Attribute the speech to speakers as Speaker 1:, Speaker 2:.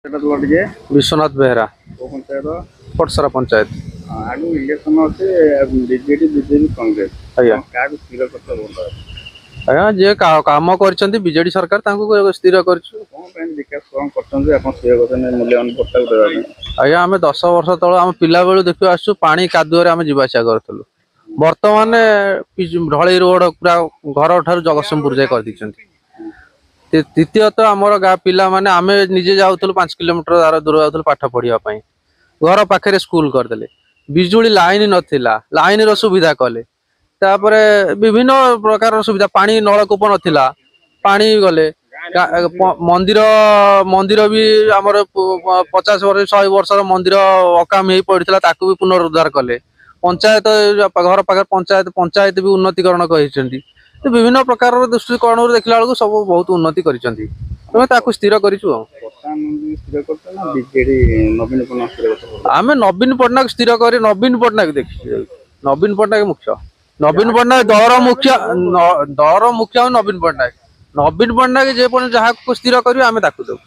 Speaker 1: विश्वनाथ बेहरा पटसरा पंचायत
Speaker 2: आगु इलेक्शन अच्छे BJD BJP Congress
Speaker 1: आज्ञा
Speaker 2: स्थिर करते बोल
Speaker 1: आज्ञा जे काम कर बीजेडी सरकार स्थिर कर
Speaker 2: विकास कौन कर मूल्यवान भोट
Speaker 1: आज्ञा आम 10 वर्ष तल आम पिला बेलू देखिए आसु पानी कादुअरे आम जावासिया करूँ बर्तमान ढल रोड पूरा घर ठार जगतसिंहपुर जाए कर तृतीयत आमर गाँ पिला माने आम निजे जाऊँ 5 किलोमीटर दूर जाऊँ पाठ पढ़ाई घर पाखे स्कूल करदे बिजुली लाइन नथिला लाइन रो सुविधा कले तापर विभिन्न प्रकार सुविधा पानी नलकूप नथिला पानी गले मंदिर मंदिर भी आमर 50 वर्ष 100 वर्ष मंदिर अकाम हो पड़ा ताकू भी पुनरुद्धार कले पंचायत घर पाखे पंचायत पंचायत भी उन्नतिकरण कर विभिन्न प्रकार दृष्टिकोण देखला बेलू सब बहुत उन्नति कर स्थिर करूँ आम नवीन पट्टनायक स्थिर कर नवीन पट्टनायक देखिए नवीन पट्टनायक मुख्य नवीन पट्टनायक दर मुख्य नवीन पट्टनायक जे जहाँ स्थिर करें आम ताकू देव।